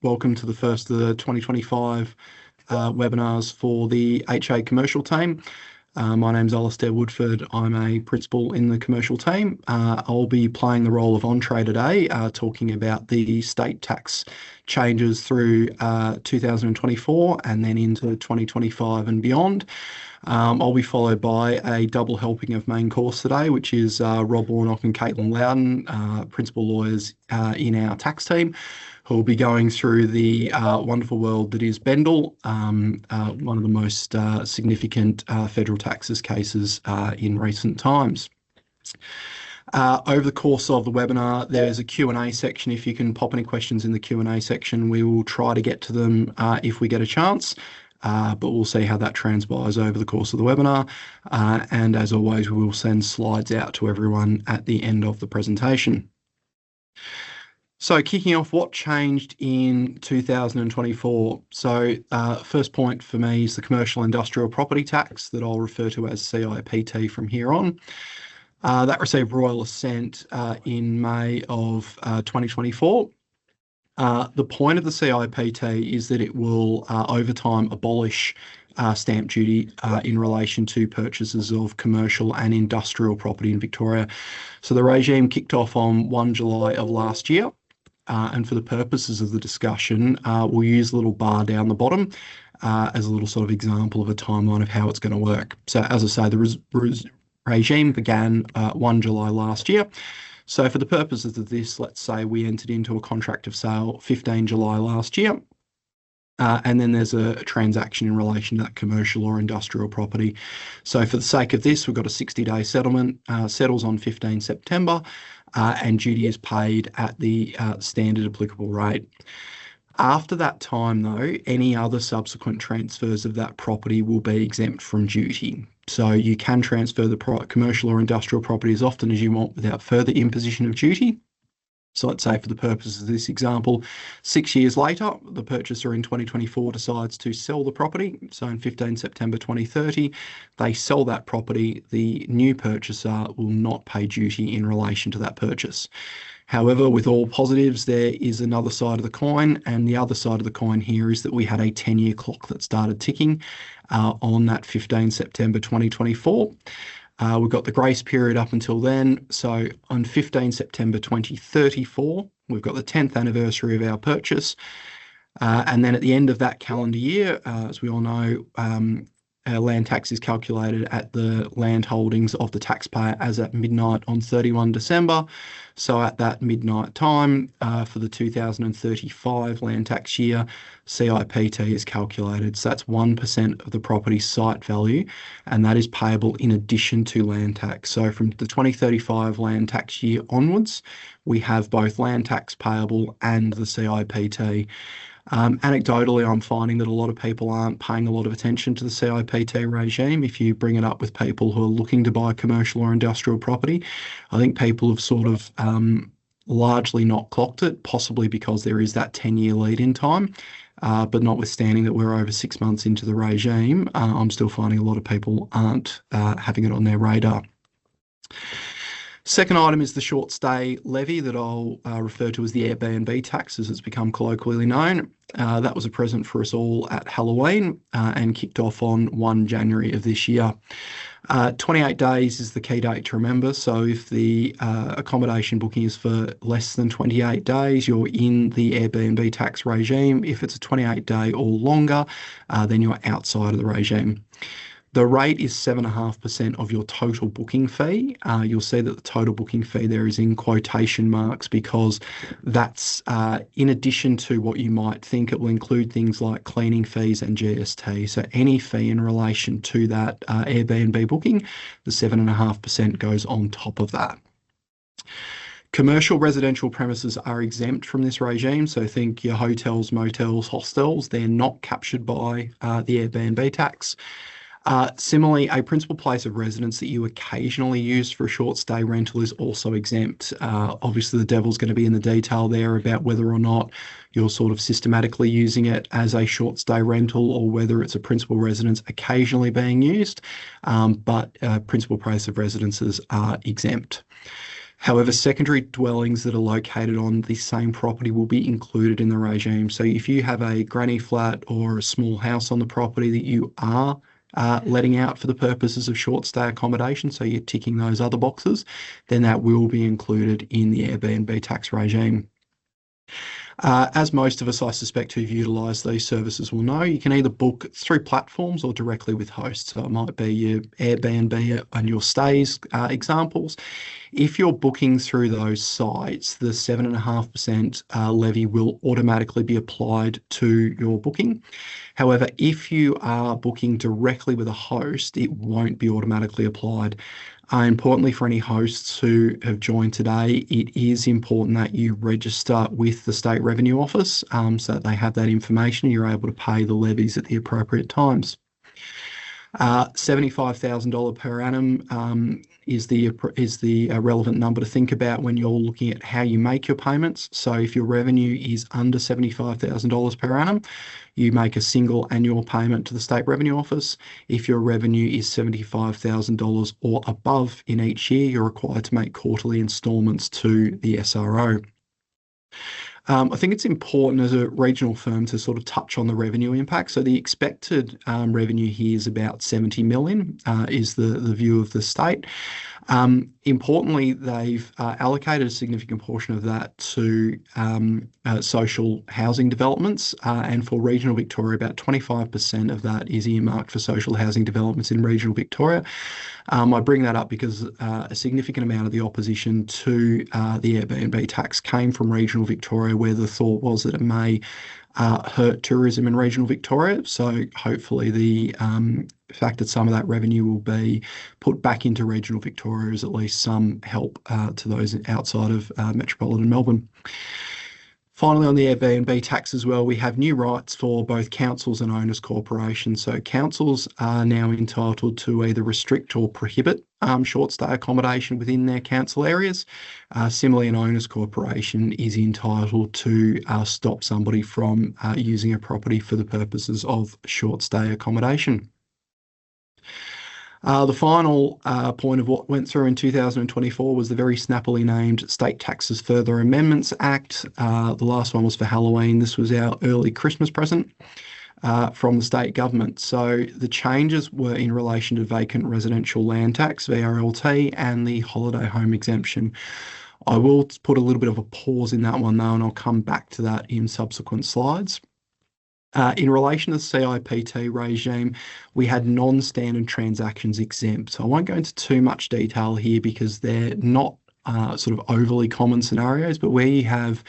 Welcome to the first of the 2025 webinars for the HA commercial team. My name's Alasdair Woodford. I'm a principal in the commercial team. I'll be playing the role of entree today, talking about the state tax changes through 2024 and then into 2025 and beyond. I'll be followed by a double helping of main course today, which is Rob Warnock and Kaitilin Lowdon, principal lawyers in our tax team, who will be going through the wonderful world that is Bendel, one of the most significant federal taxes cases in recent times. Over the course of the webinar, there's a Q&A section. If you can pop any questions in the Q&A section, we will try to get to them if we get a chance. But we'll see how that transpires over the course of the webinar. And as always, we will send slides out to everyone at the end of the presentation. So kicking off, what changed in 2024? So first point for me is the commercial industrial property tax that I'll refer to as CIPT from here on. That received royal assent in May of 2024. The point of the CIPT is that it will, over time, abolish stamp duty in relation to purchases of commercial and industrial property in Victoria. So the regime kicked off on 1 July of last year. And for the purposes of the discussion, we'll use a little bar down the bottom as a little sort of example of a timeline of how it's going to work. So as I say, the regime began 1 July last year. So for the purposes of this, let's say we entered into a contract of sale 15 July last year. And then there's a transaction in relation to that commercial or industrial property. So for the sake of this, we've got a 60-day settlement, settles on 15 September, and duty is paid at the standard applicable rate. After that time, though, any other subsequent transfers of that property will be exempt from duty. So you can transfer the commercial or industrial property as often as you want without further imposition of duty. So let's say for the purposes of this example, 6 years later, the purchaser in 2024 decides to sell the property. So in 15 September 2030, they sell that property. The new purchaser will not pay duty in relation to that purchase. However, with all positives, there is another side of the coin. And the other side of the coin here is that we had a 10-year clock that started ticking on that 15 September 2024. We've got the grace period up until then. So on 15 September 2034, we've got the 10th anniversary of our purchase. And then at the end of that calendar year, as we all know, land tax is calculated at the land holdings of the taxpayer as at midnight on 31 December. So at that midnight time for the 2035 land tax year, CIPT is calculated. So that's 1% of the property site value, and that is payable in addition to land tax. So from the 2035 land tax year onwards, we have both land tax payable and the CIPT. Anecdotally, I'm finding that a lot of people aren't paying a lot of attention to the CIPT regime. If you bring it up with people who are looking to buy commercial or industrial property, I think people have sort of largely not clocked it, possibly because there is that 10-year lead-in time. But notwithstanding that we're over 6 months into the regime, I'm still finding a lot of people aren't having it on their radar. Second item is the short stay levy that I'll refer to as the Airbnb tax, as it's become colloquially known. That was a present for us all at Halloween and kicked off on 1 January of this year. 28 days is the key date to remember. So if the accommodation booking is for less than 28 days, you're in the Airbnb tax regime. If it's a 28-day or longer, then you're outside of the regime. The rate is 7.5% of your total booking fee. You'll see that the total booking fee there is in quotation marks because that's in addition to what you might think. It will include things like cleaning fees and GST. So any fee in relation to that Airbnb booking, the 7.5% goes on top of that. Commercial residential premises are exempt from this regime. So think your hotels, motels, hostels, they're not captured by the Airbnb tax. Similarly, a principal place of residence that you occasionally use for a short stay rental is also exempt. Obviously, the devil's going to be in the detail there about whether or not you're sort of systematically using it as a short stay rental or whether it's a principal residence occasionally being used, but principal place of residences are exempt. However, secondary dwellings that are located on the same property will be included in the regime. So if you have a granny flat or a small house on the property that you are letting out for the purposes of short stay accommodation, so you're ticking those other boxes, then that will be included in the Airbnb tax regime. As most of us, I suspect, who've utilised these services will know, you can either book through platforms or directly with hosts. So it might be your Airbnb and your stays examples. If you're booking through those sites, the 7.5% levy will automatically be applied to your booking. However, if you are booking directly with a host, it won't be automatically applied. Importantly, for any hosts who have joined today, it is important that you register with the State Revenue Office so that they have that information and you're able to pay the levies at the appropriate times. $75,000 per annum is the relevant number to think about when you're looking at how you make your payments. So if your revenue is under $75,000 per annum, you make a single annual payment to the State Revenue Office. If your revenue is $75,000 or above in each year, you're required to make quarterly instalments to the SRO. I think it's important as a regional firm to sort of touch on the revenue impact. So the expected revenue here is about 70 million, is the view of the state. Importantly, they've allocated a significant portion of that to social housing developments, and for regional Victoria, about 25% of that is earmarked for social housing developments in regional Victoria. I bring that up because a significant amount of the opposition to the Airbnb tax came from regional Victoria, where the thought was that it may hurt tourism in regional Victoria. So hopefully the fact that some of that revenue will be put back into regional Victoria is at least some help to those outside of metropolitan Melbourne. Finally, on the Airbnb tax as well, we have new rights for both councils and owners corporations. So councils are now entitled to either restrict or prohibit short stay accommodation within their council areas. Similarly, an owners corporation is entitled to stop somebody from using a property for the purposes of short stay accommodation. The final point of what went through in 2024 was the very snappily named State Taxes Further Amendments Act. The last one was for Halloween. This was our early Christmas present from the state government. So the changes were in relation to vacant residential land tax, VRLT, and the holiday home exemption. I will put a little bit of a pause in that one though, and I'll come back to that in subsequent slides. In relation to the CIPT regime, we had non-standard transactions exempt. So I won't go into too much detail here because they're not sort of overly common scenarios, but where you have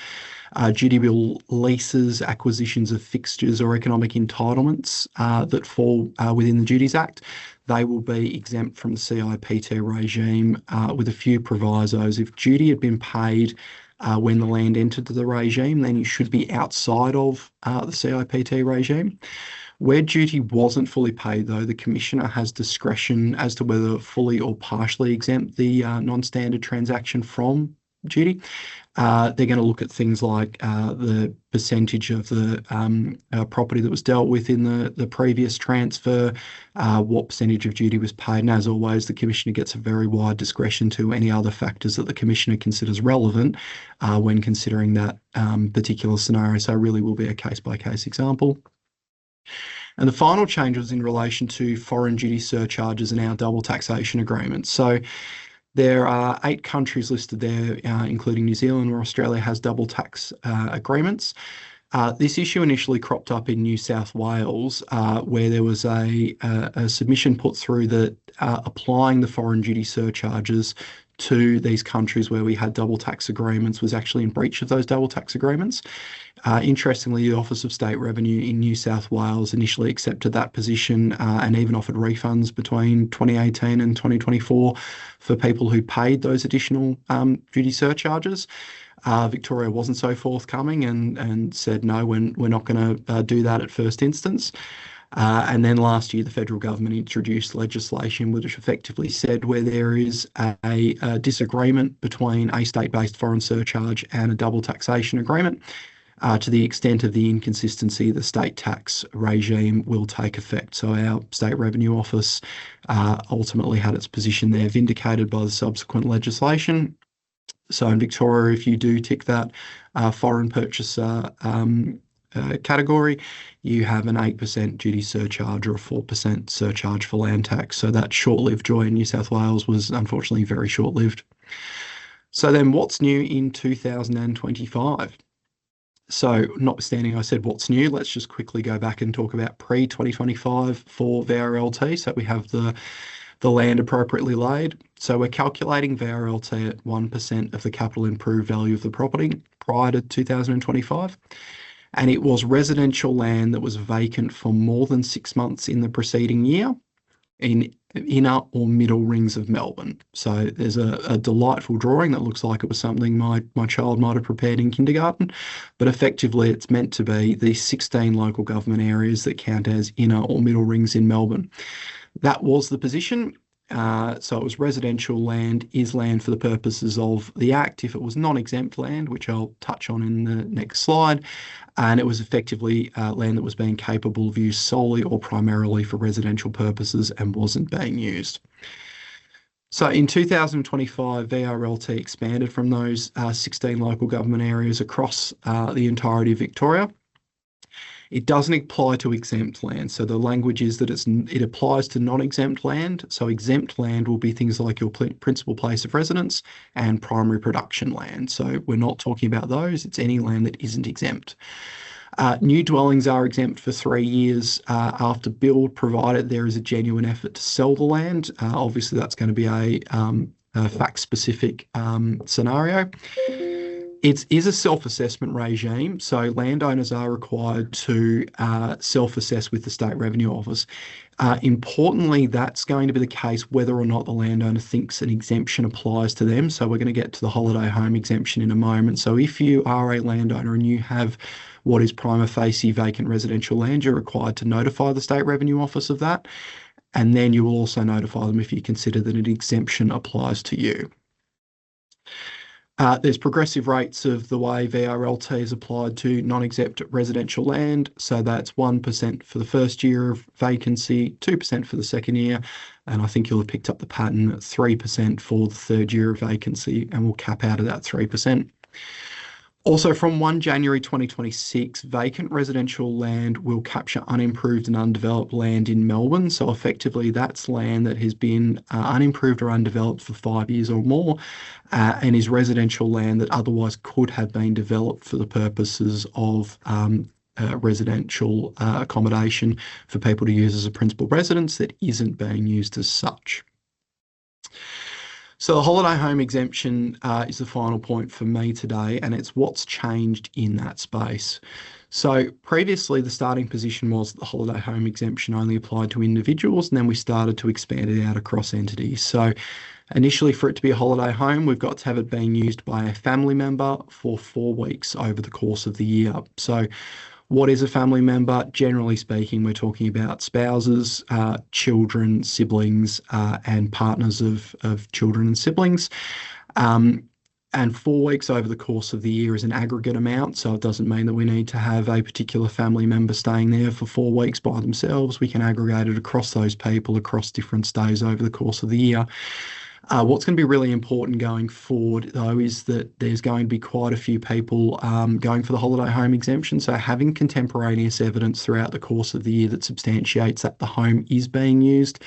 duty bill leases, acquisitions of fixtures or economic entitlements that fall within the Duties Act, they will be exempt from the CIPT regime with a few provisos. If duty had been paid when the land entered the regime, then you should be outside of the CIPT regime. Where duty wasn't fully paid, though, the Commissioner has discretion as to whether fully or partially exempt the non-standard transaction from duty. They're going to look at things like the percentage of the property that was dealt with in the previous transfer, what percentage of duty was paid, and as always, the Commissioner gets a very wide discretion to any other factors that the Commissioner considers relevant when considering that particular scenario. So it really will be a case-by-case example. And the final change was in relation to foreign duty surcharges and our double taxation agreements. So there are 8 countries listed there, including New Zealand, where Australia has double tax agreements. This issue initially cropped up in New South Wales, where there was a submission put through that applying the foreign duty surcharges to these countries where we had double tax agreements was actually in breach of those double tax agreements. Interestingly, the Office of State Revenue in New South Wales initially accepted that position and even offered refunds between 2018 and 2024 for people who paid those additional duty surcharges. Victoria wasn't so forthcoming and said, no, we're not going to do that at first instance. And then last year, the federal government introduced legislation which effectively said where there is a disagreement between a state-based foreign surcharge and a double taxation agreement, to the extent of the inconsistency, the state tax regime will take effect. So our State Revenue Office ultimately had its position there vindicated by the subsequent legislation. So in Victoria, if you do tick that foreign purchaser category, you have an 8% duty surcharge or a 4% surcharge for land tax. So that short-lived joy in New South Wales was unfortunately very short-lived. So then what's new in 2025? So notwithstanding I said what's new, let's just quickly go back and talk about pre-2025 for VRLT. So we have the land appropriately laid. So we're calculating VRLT at 1% of the capital improved value of the property prior to 2025. And it was residential land that was vacant for more than 6 months in the preceding year in inner or middle rings of Melbourne. So there's a delightful drawing that looks like it was something my child might have prepared in kindergarten, but effectively it's meant to be the 16 local government areas that count as inner or middle rings in Melbourne. That was the position. So it was residential land is land for the purposes of the Act if it was non-exempt land, which I'll touch on in the next slide. And it was effectively land that was being capable of use solely or primarily for residential purposes and wasn't being used. So in 2025, VRLT expanded from those 16 local government areas across the entirety of Victoria. It doesn't apply to exempt land. So the language is that it applies to non-exempt land. So exempt land will be things like your principal place of residence and primary production land. So we're not talking about those. It's any land that isn't exempt. New dwellings are exempt for 3 years after build, provided there is a genuine effort to sell the land. Obviously, that's going to be a fact-specific scenario. It is a self-assessment regime, so landowners are required to self-assess with the State Revenue Office. Importantly, that's going to be the case whether or not the landowner thinks an exemption applies to them. So we're going to get to the holiday home exemption in a moment. So if you are a landowner and you have what is prima facie vacant residential land, you're required to notify the State Revenue Office of that. And then you will also notify them if you consider that an exemption applies to you. There's progressive rates of the way VRLT is applied to non-exempt residential land. So that's 1% for the first year of vacancy, 2% for the second year, and I think you'll have picked up the pattern at 3% for the third year of vacancy, and we'll cap out at that 3%. Also, from 1 January 2026, vacant residential land will capture unimproved and undeveloped land in Melbourne. So effectively, that's land that has been unimproved or undeveloped for 5 years or more, and is residential land that otherwise could have been developed for the purposes of residential accommodation for people to use as a principal residence that isn't being used as such. So the holiday home exemption is the final point for me today, and it's what's changed in that space. So previously, the starting position was that the holiday home exemption only applied to individuals, and then we started to expand it out across entities. So initially, for it to be a holiday home, we've got to have it being used by a family member for 4 weeks over the course of the year. So what is a family member? Generally speaking, we're talking about spouses, children, siblings, and partners of children and siblings. And 4 weeks over the course of the year is an aggregate amount, so it doesn't mean that we need to have a particular family member staying there for 4 weeks by themselves. We can aggregate it across those people across different stays over the course of the year. What's going to be really important going forward, though, is that there's going to be quite a few people going for the holiday home exemption. So having contemporaneous evidence throughout the course of the year that substantiates that the home is being used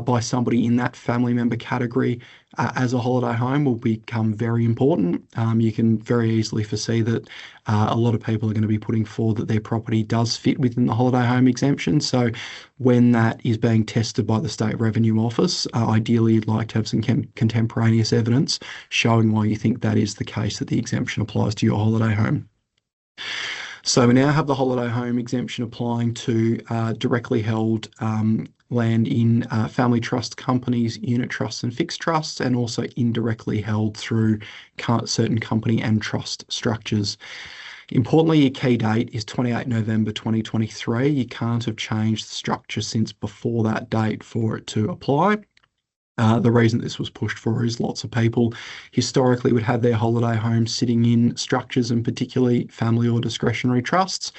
by somebody in that family member category as a holiday home will become very important. You can very easily foresee that a lot of people are going to be putting forward that their property does fit within the holiday home exemption. So when that is being tested by the State Revenue Office, ideally you'd like to have some contemporaneous evidence showing why you think that is the case, that the exemption applies to your holiday home. So we now have the holiday home exemption applying to directly held land in family trust companies, unit trusts and fixed trusts, and also indirectly held through certain company and trust structures. Importantly, your key date is 28 November 2023. You can't have changed the structure since before that date for it to apply. The reason this was pushed for is lots of people historically would have their holiday homes sitting in structures, and particularly family or discretionary trusts.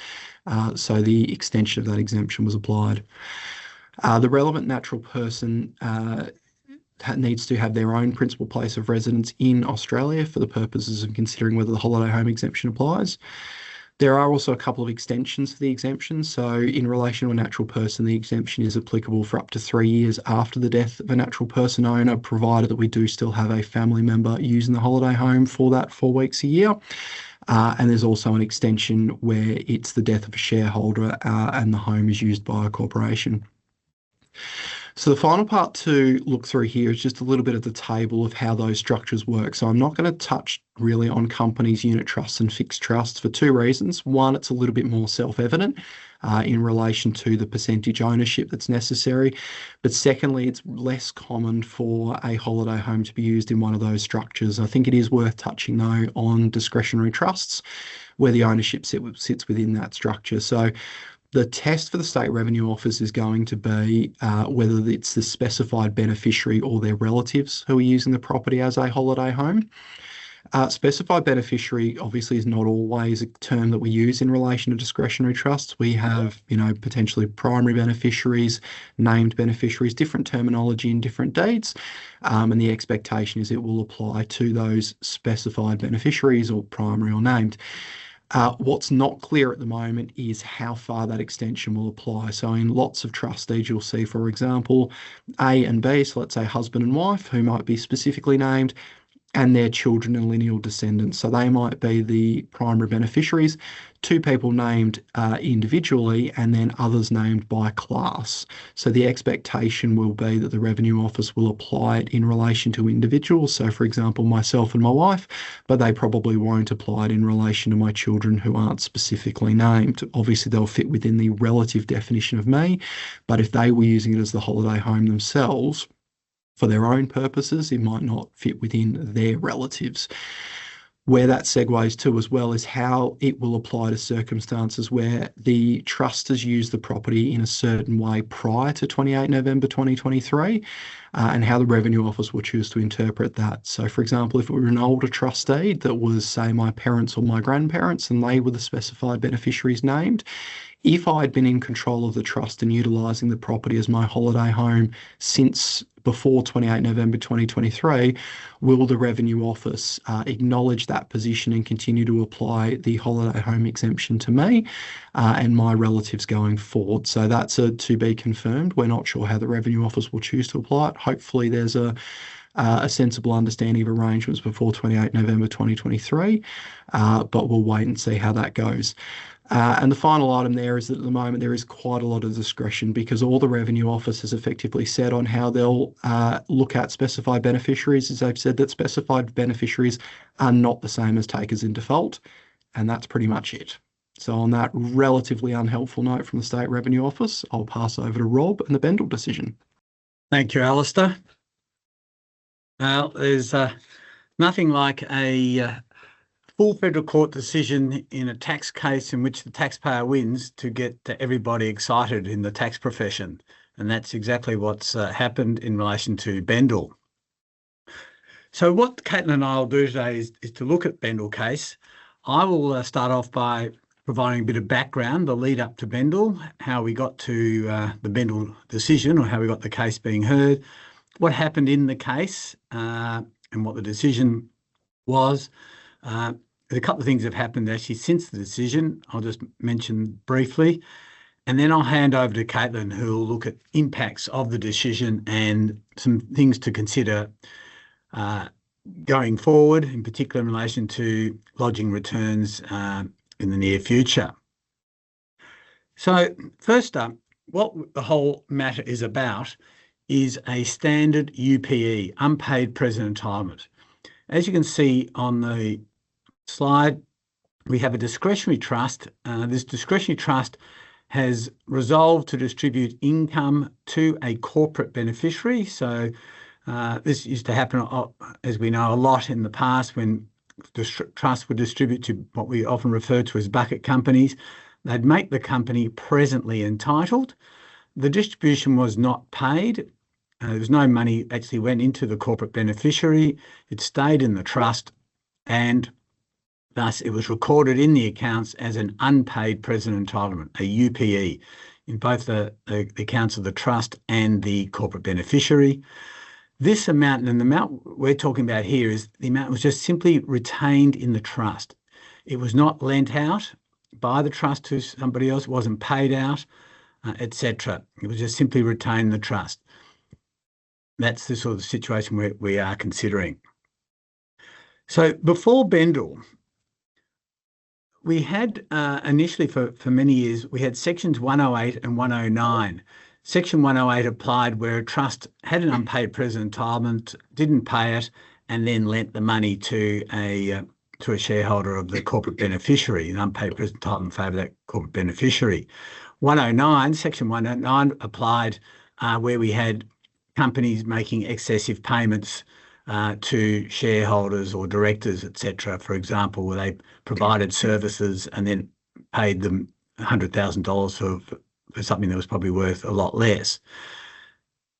So the extension of that exemption was applied. The relevant natural person needs to have their own principal place of residence in Australia for the purposes of considering whether the holiday home exemption applies. There are also a couple of extensions for the exemption. So in relation to a natural person, the exemption is applicable for up to 3 years after the death of a natural person owner, provided that we do still have a family member using the holiday home for that 4 weeks a year. And there's also an extension where it's the death of a shareholder and the home is used by a corporation. So the final part to look through here is just a little bit of the table of how those structures work. So I'm not going to touch really on companies, unit trusts and fixed trusts for two reasons. One, it's a little bit more self-evident in relation to the percentage ownership that's necessary. But secondly, it's less common for a holiday home to be used in one of those structures. I think it is worth touching though on discretionary trusts where the ownership sits within that structure. So the test for the State Revenue Office is going to be whether it's the specified beneficiary or their relatives who are using the property as a holiday home. Specified beneficiary obviously is not always a term that we use in relation to discretionary trusts. We have, potentially primary beneficiaries, named beneficiaries, different terminology in different deeds, and the expectation is it will apply to those specified beneficiaries or primary or named. What's not clear at the moment is how far that extension will apply. So in lots of trust deeds, you'll see, for example, A and B, so let's say husband and wife, who might be specifically named, and their children and lineal descendants. So they might be the primary beneficiaries, two people named individually, and then others named by class. So the expectation will be that the Revenue Office will apply it in relation to individuals. So for example, myself and my wife, but they probably won't apply it in relation to my children who aren't specifically named. Obviously, they'll fit within the relative definition of me, but if they were using it as the holiday home themselves, for their own purposes, it might not fit within their relatives. Where that segues to as well is how it will apply to circumstances where the trust has used the property in a certain way prior to 28 November 2023, and how the Revenue Office will choose to interpret that. So for example, if it were an older trust deed that was, say, my parents or my grandparents, and they were the specified beneficiaries named, if I'd been in control of the trust and utilising the property as my holiday home since before 28 November 2023, will the Revenue Office acknowledge that position and continue to apply the holiday home exemption to me and my relatives going forward? So that's to be confirmed. We're not sure how the Revenue Office will choose to apply it. Hopefully there's a sensible understanding of arrangements before 28 November 2023, but we'll wait and see how that goes. And the final item there is that at the moment there is quite a lot of discretion because all the Revenue Office has effectively said on how they'll look at specified beneficiaries is they've said that specified beneficiaries are not the same as takers in default, and that's pretty much it. So on that relatively unhelpful note from the State Revenue Office, I'll pass over to Rob and the Bendel decision. Thank you, Alasdair. Well, there's nothing like a full federal court decision in a tax case in which the taxpayer wins to get everybody excited in the tax profession. And that's exactly what's happened in relation to Bendel. So what Kaitilin and I will do today is to look at Bendel case. I will start off by providing a bit of background, the lead up to Bendel, how we got to the Bendel decision or how we got the case being heard, what happened in the case and what the decision was. A couple of things have happened actually since the decision. I'll just mention briefly, and then I'll hand over to Kaitilin, who will look at impacts of the decision and some things to consider going forward, in particular in relation to lodging returns in the near future. So first up, what the whole matter is about is a standard UPE, unpaid present entitlement. As you can see on the slide, we have a discretionary trust. This discretionary trust has resolved to distribute income to a corporate beneficiary. So this used to happen, as we know, a lot in the past when the trust would distribute to what we often refer to as bucket companies. They'd make the company presently entitled. The distribution was not paid. There was no money actually went into the corporate beneficiary. It stayed in the trust, and thus it was recorded in the accounts as an unpaid present entitlement, a UPE, in both the accounts of the trust and the corporate beneficiary. This amount, and the amount we're talking about here, is the amount was just simply retained in the trust. It was not lent out by the trust to somebody else, it wasn't paid out, etc. It was just simply retained in the trust. That's the sort of situation we are considering. So before Bendel, we had initially for many years, we had sections 108 and 109. Section 108 applied where a trust had an unpaid present entitlement, didn't pay it, and then lent the money to a shareholder of the corporate beneficiary, an unpaid present entitlement in favour of that corporate beneficiary. 109, Section 109 applied where we had companies making excessive payments to shareholders or directors, etc. For example, where they provided services and then paid them $100,000 for something that was probably worth a lot less.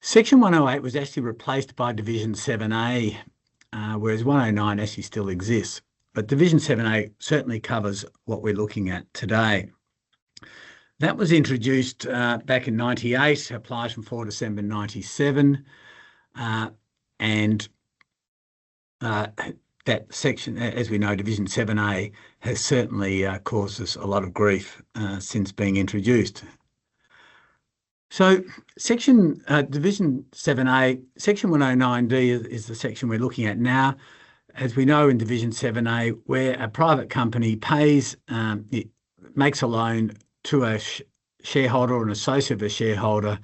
Section 108 was actually replaced by Division 7A, whereas 109 actually still exists. But Division 7A certainly covers what we're looking at today. That was introduced back in 98, applies from 4 December 97, and that section, as we know, Division 7A has certainly caused us a lot of grief since being introduced. So Division 7A, Section 109D is the section we're looking at now. As we know in Division 7A, where a private company pays, it makes a loan to a shareholder or an associate of a shareholder,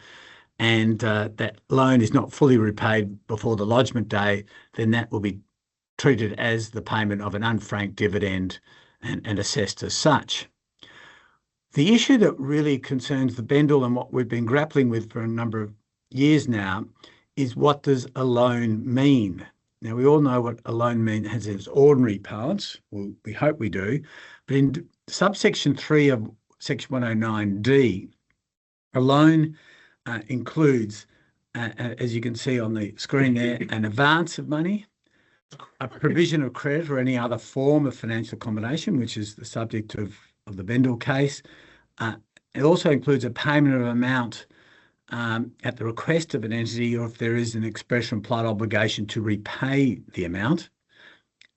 and that loan is not fully repaid before the lodgement day, then that will be treated as the payment of an unfranked dividend and assessed as such. The issue that really concerns the Bendel and what we've been grappling with for a number of years now is, what does a loan mean? Now, we all know what a loan means has its ordinary parts, well, we hope we do, but in subsection 3 of Section 109D, a loan includes, as you can see on the screen there, an advance of money, a provision of credit or any other form of financial accommodation, which is the subject of the Bendel case. It also includes a payment of amount at the request of an entity, or if there is an express or implied obligation to repay the amount.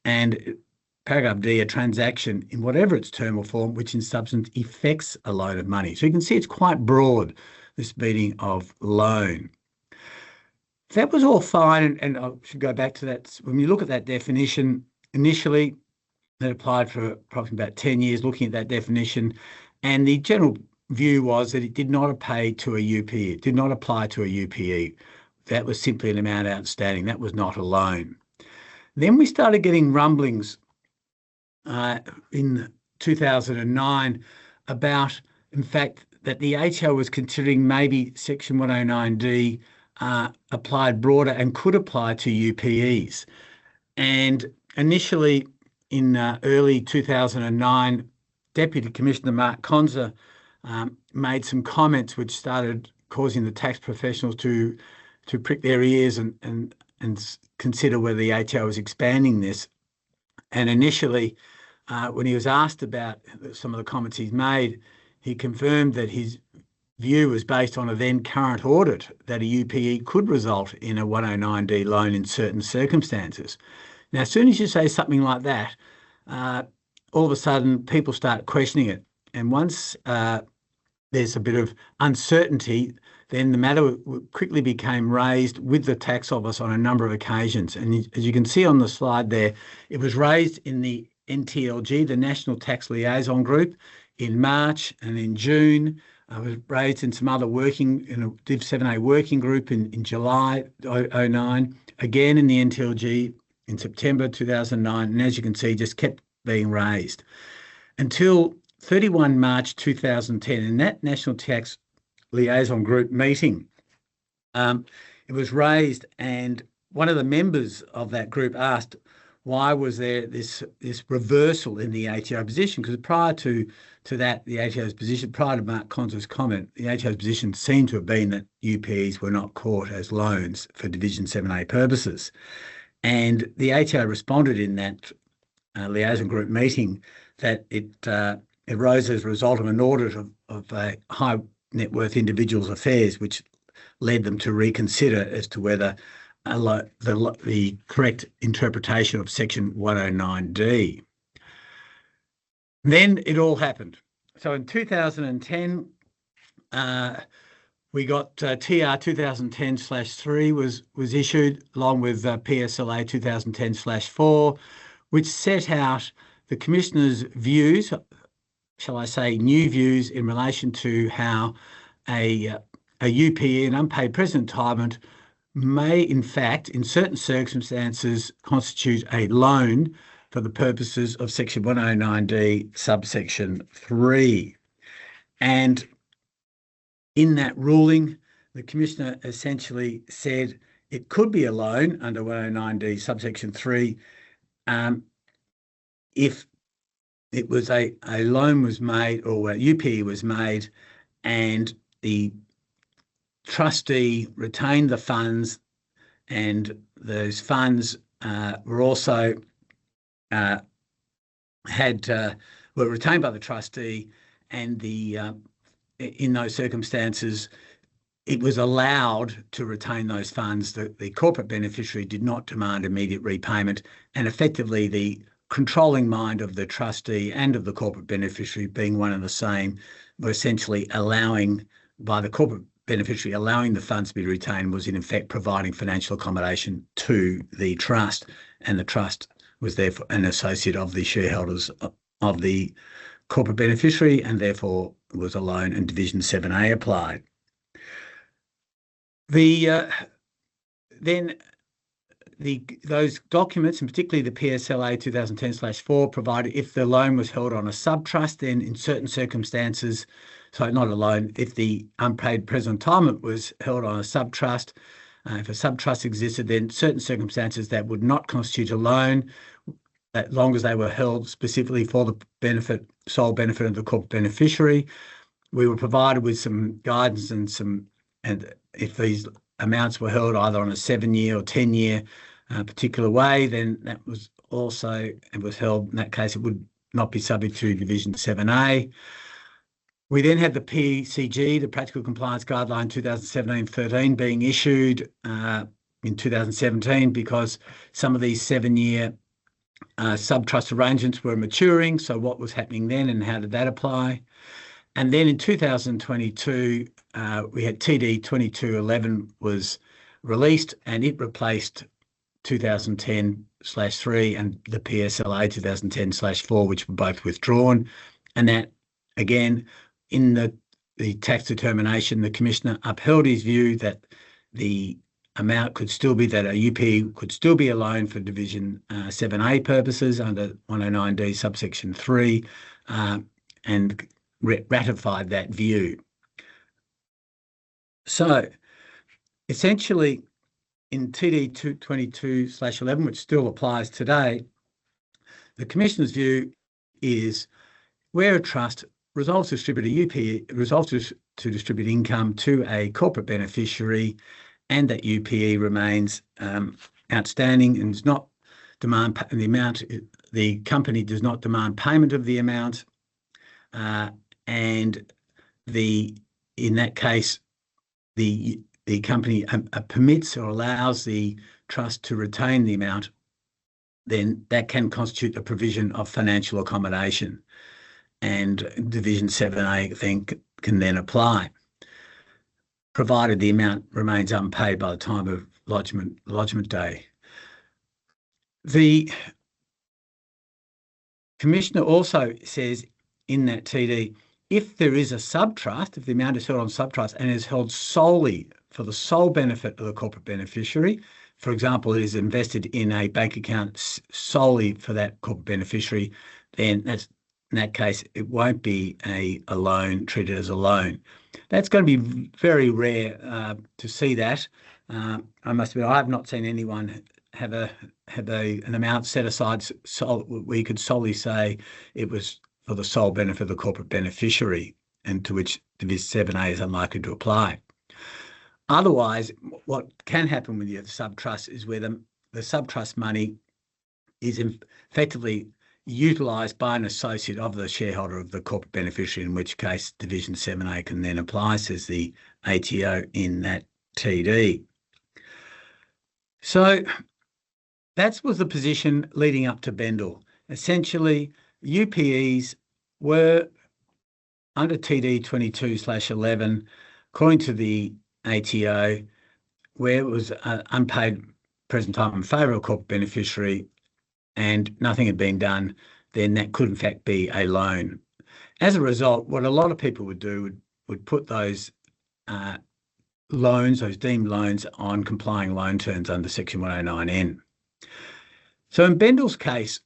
And paragraph D, a transaction in whatever its term or form, which in substance effects a loan of money. So you can see it's quite broad, this meaning of loan. That was all fine, and I should go back to that. When you look at that definition, initially, that applied for approximately about 10 years looking at that definition, and the general view was that it did not apply to a UPE. It did not apply to a UPE. That was simply an amount outstanding. That was not a loan. Then we started getting rumblings in 2009 about, in fact, that the ATO was considering maybe Section 109D applied broader and could apply to UPEs. And initially, in early 2009, Deputy Commissioner Mark Conser made some comments which started causing the tax professionals to prick their ears and consider whether the ATO was expanding this. And initially, when he was asked about some of the comments he's made, he confirmed that his view was based on a then current audit that a UPE could result in a 109D loan in certain circumstances. Now, as soon as you say something like that, all of a sudden people start questioning it. And once there's a bit of uncertainty, then the matter quickly became raised with the tax office on a number of occasions. And as you can see on the slide there, it was raised in the NTLG, the National Tax Liaison Group, in March, and in June. It was raised in some other in a Div 7A working group in July 2009, again in the NTLG in September 2009, and as you can see, just kept being raised until 31 March 2010. In that National Tax Liaison Group meeting, it was raised, and one of the members of that group asked, why was there this reversal in the ATO position? Because prior to that, the ATO's position, prior to Mark Conser's comment, the ATO's position seemed to have been that UPEs were not caught as loans for Division 7A purposes. And the ATO responded in that liaison group meeting that it arose as a result of an audit of high net worth individuals' affairs, which led them to reconsider as to whether the correct interpretation of Section 109D. Then it all happened. So in 2010, we got TR 2010/3 was issued along with PSLA 2010/4, which set out the Commissioner's views, shall I say, new views in relation to how a UPE, an unpaid present entitlement, may in fact, in certain circumstances, constitute a loan for the purposes of Section 109D, subsection 3. And in that ruling, the Commissioner essentially said it could be a loan under 109D, subsection 3, if it was a loan was made or a UPE was made and the trustee retained the funds, and those funds were also were retained by the trustee, and in those circumstances, it was allowed to retain those funds. The corporate beneficiary did not demand immediate repayment, and effectively the controlling mind of the trustee and of the corporate beneficiary, being one and the same, were essentially allowing the funds to be retained, was in effect providing financial accommodation to the trust, and the trust was therefore an associate of the shareholders of the corporate beneficiary, and therefore was a loan, and Division 7A applied. Those documents, and particularly the PSLA 2010/4, provided if the loan was held on a sub-trust, then in certain circumstances, so not a loan, if the unpaid present entitlement was held on a sub-trust, if a sub-trust existed, then certain circumstances that would not constitute a loan, as long as they were held specifically for the sole benefit of the corporate beneficiary. We were provided with some guidance and if these amounts were held either on a 7-year or 10-year particular way, then that was also, it was held, in that case, it would not be subject to Division 7A. We then had the PCG, the Practical Compliance Guideline 2017-13, being issued in 2017 because some of these 7-year sub-trust arrangements were maturing. So what was happening then and how did that apply? And then in 2022, we had TD 2211 was released, and it replaced 2010/3 and the PSLA 2010/4, which were both withdrawn. And that, again, in the tax determination, the Commissioner upheld his view that the amount could still be, that a UP could still be a loan for Division 7A purposes under 109D subsection 3, and ratified that view. So essentially in TD 22/11, which still applies today, the Commissioner's view is where a trust resolves to distribute a UPE, resolves to distribute income to a corporate beneficiary, and that UPE remains outstanding and does not demand the amount, the company does not demand payment of the amount, and in that case, the company permits or allows the trust to retain the amount, then that can constitute a provision of financial accommodation, and Division 7A can then apply, provided the amount remains unpaid by the time of lodgement day. The Commissioner also says in that TD, if there is a sub-trust, if the amount is held on sub-trust and is held solely for the sole benefit of the corporate beneficiary, for example, it is invested in a bank account solely for that corporate beneficiary, then in that case, it won't be a loan, treated as a loan. That's going to be very rare to see that. I must admit, I have not seen anyone have an amount set aside where you could solely say it was for the sole benefit of the corporate beneficiary, and to which Division 7A is unlikely to apply. Otherwise, what can happen with the sub-trust is where the sub-trust money is effectively utilised by an associate of the shareholder of the corporate beneficiary, in which case Division 7A can then apply, says the ATO in that TD. So that was the position leading up to Bendel. Essentially, UPEs were under TD 22/11, according to the ATO, where it was unpaid present time in favour of a corporate beneficiary and nothing had been done, then that could in fact be a loan. As a result, what a lot of people would do would put those loans, those deemed loans, on complying loan terms under Section 109N. So in Bendel's case,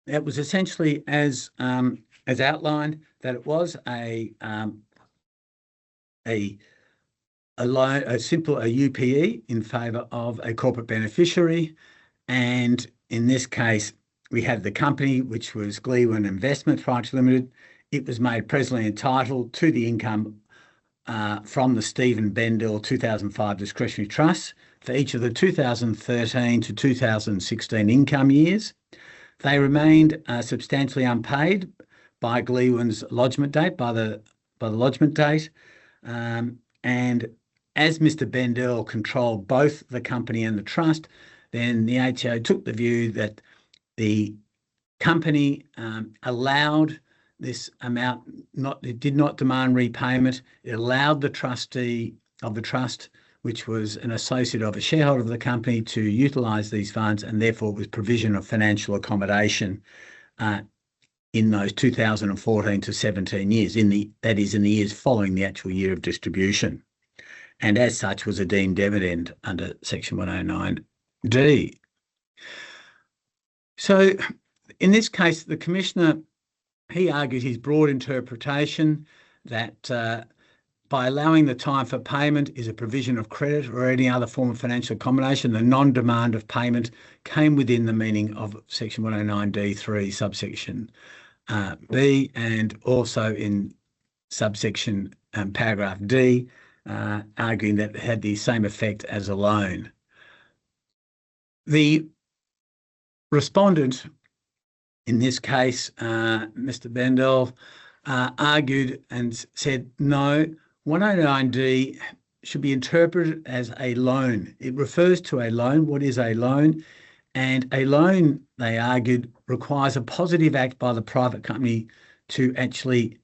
it was essentially as outlined, that it was a loan, a UPE in favour of a corporate beneficiary, and in this case, we had the company, which was Gleewin Investments Pty Limited. It was made presently entitled to the income from the Stephen Bendel 2005 discretionary trust for each of the 2013 to 2016 income years. They remained substantially unpaid by Gleewin's lodgement date, by the lodgement date, and as Mr. Bendel controlled both the company and the trust, then the ATO took the view that the company allowed this amount, it did not demand repayment. It allowed the trustee of the trust, which was an associate of a shareholder of the company, to utilise these funds, and therefore was provision of financial accommodation in those 2014 to 17 years, that is in the years following the actual year of distribution, and as such was a deemed dividend under Section 109D. So in this case, the Commissioner, he argued his broad interpretation that by allowing the time for payment is a provision of credit or any other form of financial accommodation, the non-demand of payment came within the meaning of Section 109D3 subsection B, and also in subsection paragraph D, arguing that it had the same effect as a loan. The respondent, in this case, Mr. Bendel, argued and said, no, 109D should be interpreted as a loan. It refers to a loan. What is a loan? And a loan, they argued, requires a positive act by the private company to actually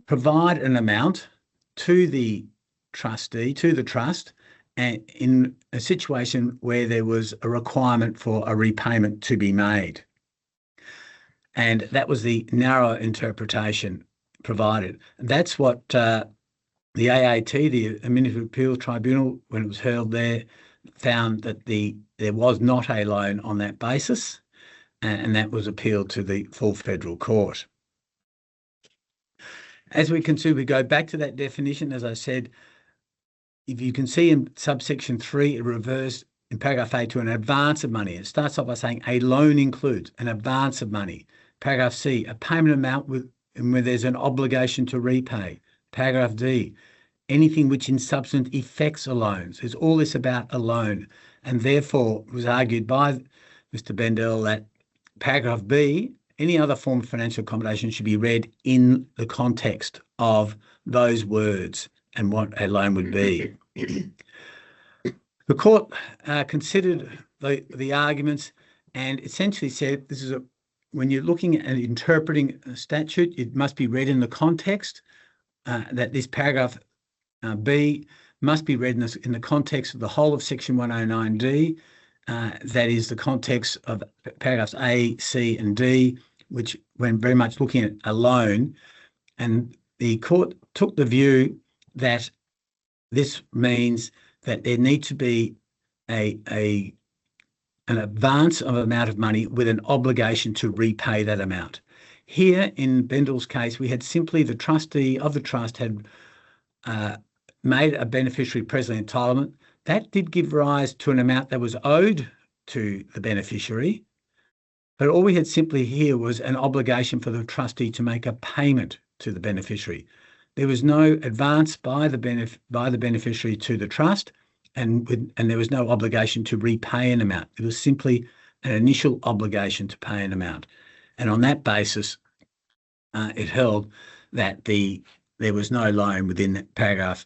provide an amount to the trustee, to the trust, and in a situation where there was a requirement for a repayment to be made. And that was the narrow interpretation provided. And that's what the AAT, the Administrative Appeals Tribunal, when it was held there, found that there was not a loan on that basis, and that was appealed to the full federal court. As we can see, we go back to that definition. As I said, if you can see in subsection 3, it refers in paragraph A to an advance of money. It starts off by saying a loan includes an advance of money. Paragraph C, a payment amount where there's an obligation to repay. Paragraph D, anything which in substance effects a loan. So it's all this about a loan. And therefore, it was argued by Mr. Bendel that paragraph B, any other form of financial accommodation, should be read in the context of those words and what a loan would be. The court considered the arguments and essentially said this is when you're looking at interpreting a statute, it must be read in the context, that this paragraph B must be read in the context of the whole of Section 109D, that is the context of paragraphs A, C and D, which when very much looking at a loan, and the court took the view that this means that there needs to be an advance of amount of money with an obligation to repay that amount. Here in Bendel's case, we had simply the trustee of the trust had made a beneficiary present entitlement. That did give rise to an amount that was owed to the beneficiary, but all we had simply here was an obligation for the trustee to make a payment to the beneficiary. There was no advance by the beneficiary to the trust, and there was no obligation to repay an amount. It was simply an initial obligation to pay an amount. And on that basis, it held that there was no loan within that paragraph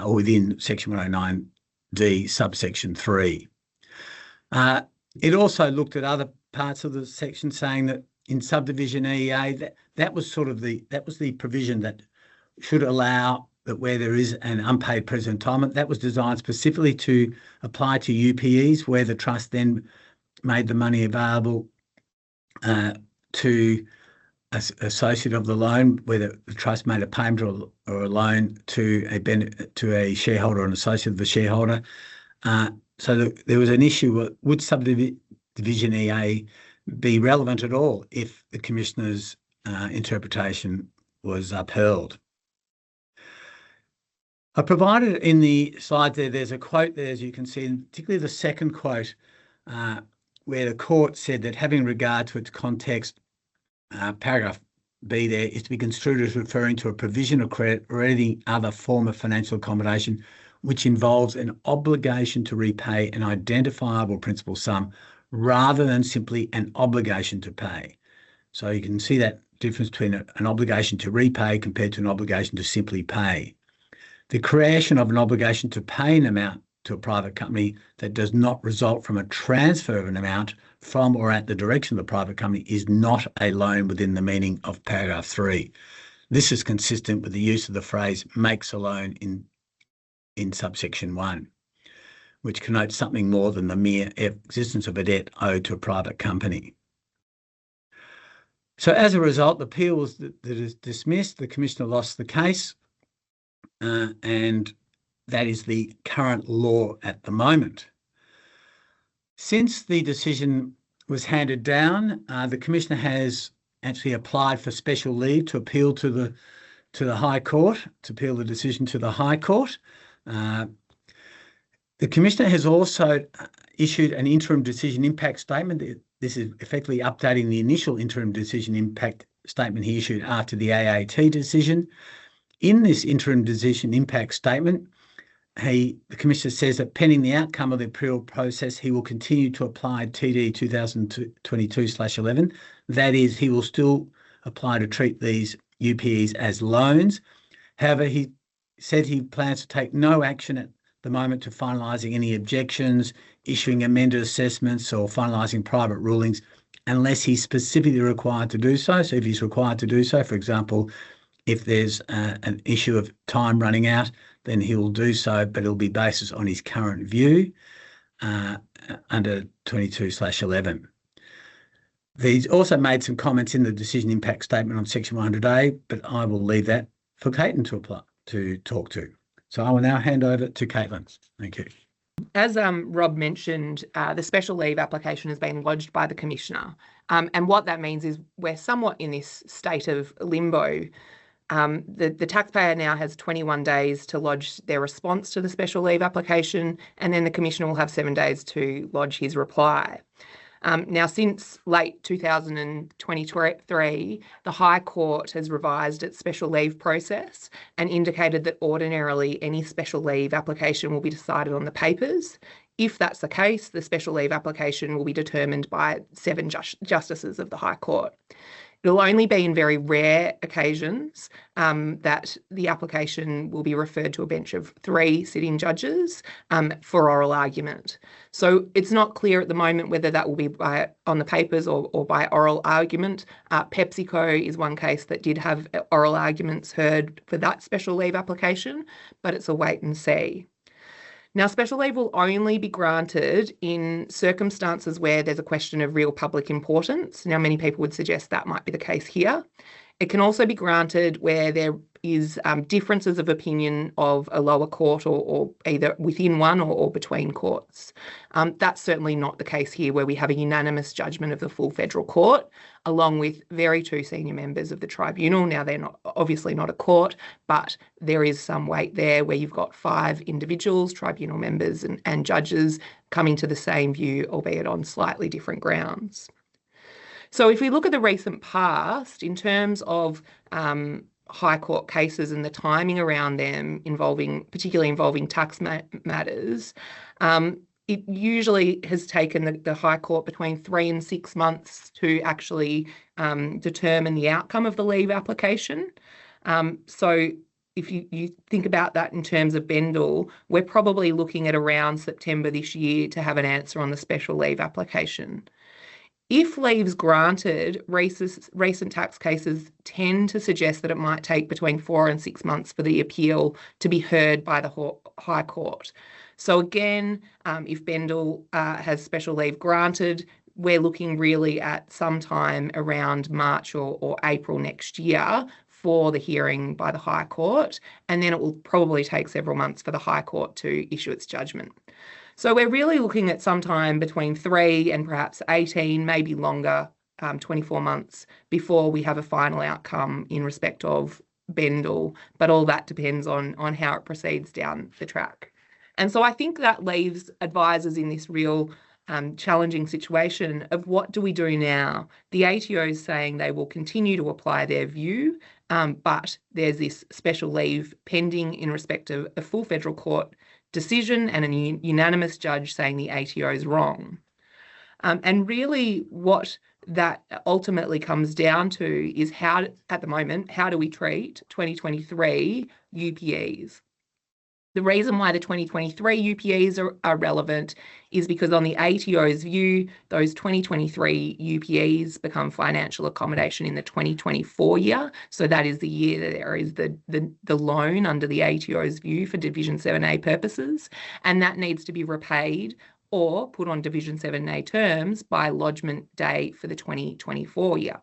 or within Section 109D, subsection 3. It also looked at other parts of the section, saying that in subdivision EA, that was the provision that should allow that where there is an unpaid present entitlement, that was designed specifically to apply to UPEs, where the trust then made the money available to an associate of the loan, whether the trust made a payment or a loan to a shareholder or an associate of the shareholder. So there was an issue: would subdivision EA be relevant at all if the Commissioner's interpretation was upheld? I provided in the slide there's a quote there, as you can see, and particularly the second quote, where the court said that, having regard to its context, paragraph B there is to be construed as referring to a provision of credit or any other form of financial accommodation which involves an obligation to repay an identifiable principal sum rather than simply an obligation to pay. So you can see that difference between an obligation to repay compared to an obligation to simply pay. The creation of an obligation to pay an amount to a private company that does not result from a transfer of an amount from or at the direction of the private company is not a loan within the meaning of paragraph 3. This is consistent with the use of the phrase makes a loan in subsection 1, which connotes something more than the mere existence of a debt owed to a private company. So as a result, the appeal was that is dismissed. The Commissioner lost the case, and that is the current law at the moment. Since the decision was handed down, the Commissioner has actually applied for special leave to appeal to the High Court, to appeal the decision to the High Court. The Commissioner has also issued an interim decision impact statement. This is effectively updating the initial interim decision impact statement he issued after the AAT decision. In this interim decision impact statement, the Commissioner says that pending the outcome of the appeal process, he will continue to apply TD 2022/11. That is, he will still apply to treat these UPEs as loans. However, he said he plans to take no action at the moment to finalising any objections, issuing amended assessments or finalising private rulings unless he's specifically required to do so. So if he's required to do so, for example, if there's an issue of time running out, then he will do so, but it'll be based on his current view under 22/11. He's also made some comments in the decision impact statement on section 100A, but I will leave that for Kaitilin to talk to. So I will now hand over to Kaitilin. Thank you. As Rob mentioned, the special leave application has been lodged by the Commissioner. And what that means is we're somewhat in this state of limbo. The taxpayer now has 21 days to lodge their response to the special leave application, and then the Commissioner will have 7 days to lodge his reply. Now, since late 2023, the High Court has revised its special leave process and indicated that ordinarily any special leave application will be decided on the papers. If that's the case, the special leave application will be determined by 7 justices of the High Court. It'll only be in very rare occasions that the application will be referred to a bench of 3 sitting judges for oral argument. So it's not clear at the moment whether that will be on the papers or by oral argument. PepsiCo is one case that did have oral arguments heard for that special leave application, but it's a wait and see. Now, special leave will only be granted in circumstances where there's a question of real public importance. Now, many people would suggest that might be the case here. It can also be granted where there is differences of opinion of a lower court or either within one or between courts. That's certainly not the case here, where we have a unanimous judgment of the full federal court, along with very 2 senior members of the tribunal. Now, they're obviously not a court, but there is some weight there where you've got 5 individuals, tribunal members and judges coming to the same view, albeit on slightly different grounds. So if we look at the recent past, in terms of High Court cases and the timing around them particularly involving tax matters, it usually has taken the High Court between 3 and 6 months to actually determine the outcome of the leave application. So if you think about that in terms of Bendel, we're probably looking at around September this year to have an answer on the special leave application. If leave's granted, recent tax cases tend to suggest that it might take between 4 and 6 months for the appeal to be heard by the High Court. So again, if Bendel has special leave granted, we're looking really at sometime around March or April next year for the hearing by the High Court, and then it will probably take several months for the High Court to issue its judgment. So we're really looking at sometime between 3 and perhaps 18, maybe longer, 24 months before we have a final outcome in respect of Bendel, but all that depends on how it proceeds down the track. And so I think that leaves advisors in this real challenging situation of what do we do now? The ATO is saying they will continue to apply their view, but there's this special leave pending in respect of a full federal court decision and a unanimous judge saying the ATO is wrong. And really what that ultimately comes down to is how, at the moment, how do we treat 2023 UPEs? The reason why the 2023 UPEs are relevant is because on the ATO's view, those 2023 UPEs become financial accommodation in the 2024 year. So that is the year that there is the loan under the ATO's view for Division 7A purposes, and that needs to be repaid or put on Division 7A terms by lodgement day for the 2024 year.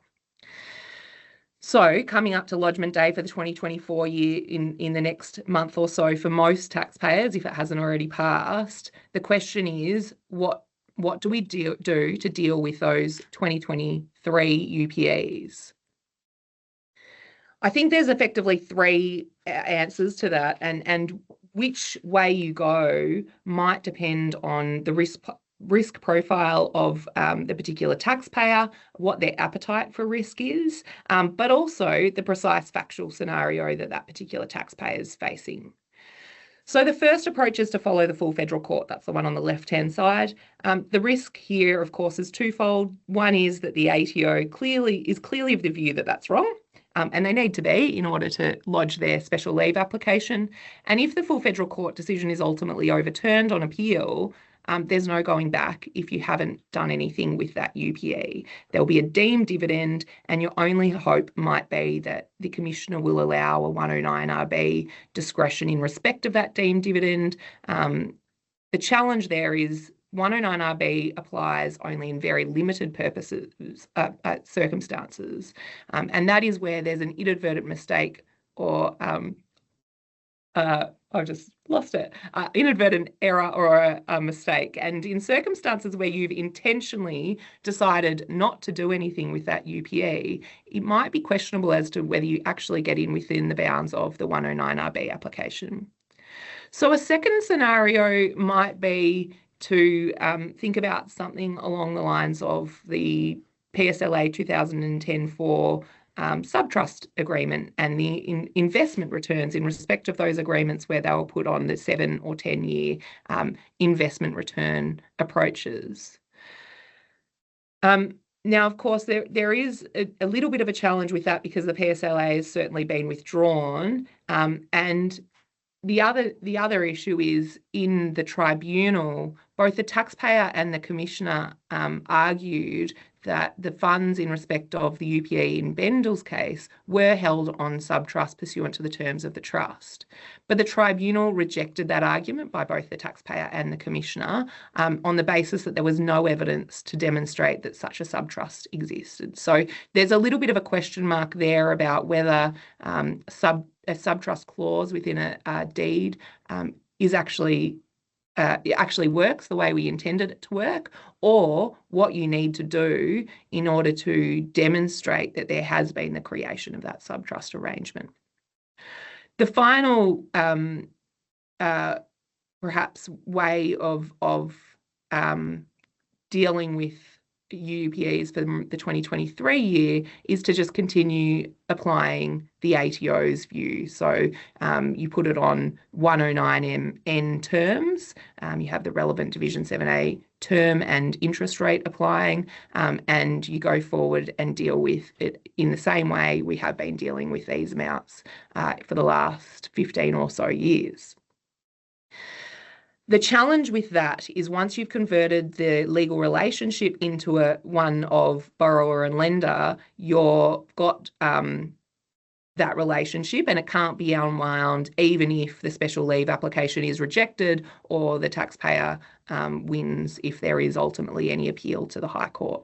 So coming up to lodgement day for the 2024 year in the next month or so for most taxpayers, if it hasn't already passed, the question is what do we do to deal with those 2023 UPEs? I think there's effectively 3 answers to that, and which way you go might depend on the risk profile of the particular taxpayer, what their appetite for risk is, but also the precise factual scenario that particular taxpayer is facing. So the first approach is to follow the full federal court. That's the one on the left-hand side. The risk here, of course, is twofold. One is that the ATO is clearly of the view that that's wrong, and they need to be in order to lodge their special leave application. And if the full federal court decision is ultimately overturned on appeal, there's no going back if you haven't done anything with that UPE. There'll be a deemed dividend, and your only hope might be that the Commissioner will allow a 109RB discretion in respect of that deemed dividend. The challenge there is 109RB applies only in very limited circumstances, and that is where there's an inadvertent mistake or I've just lost it, inadvertent error or a mistake. And in circumstances where you've intentionally decided not to do anything with that UPE, it might be questionable as to whether you actually get in within the bounds of the 109RB application. So a second scenario might be to think about something along the lines of the PSLA 2010-4 subtrust agreement and the investment returns in respect of those agreements where they were put on the 7 or 10-year investment return approaches. Now, of course, there is a little bit of a challenge with that because the PSLA has certainly been withdrawn, and the other issue is in the tribunal, both the taxpayer and the Commissioner argued that the funds in respect of the UPE in Bendel's case were held on subtrust pursuant to the terms of the trust. But the tribunal rejected that argument by both the taxpayer and the Commissioner on the basis that there was no evidence to demonstrate that such a subtrust existed. So there's a little bit of a question mark there about whether a subtrust clause within a deed is actually it actually works the way we intended it to work, or what you need to do in order to demonstrate that there has been the creation of that subtrust arrangement. The final perhaps way of dealing with UPEs for the 2023 year is to just continue applying the ATO's view. So you put it on 109MN terms, you have the relevant Division 7A term and interest rate applying, and you go forward and deal with it in the same way we have been dealing with these amounts for the last 15 or so years. The challenge with that is once you've converted the legal relationship into one of borrower and lender, you've got that relationship, and it can't be unwound even if the special leave application is rejected or the taxpayer wins if there is ultimately any appeal to the High Court.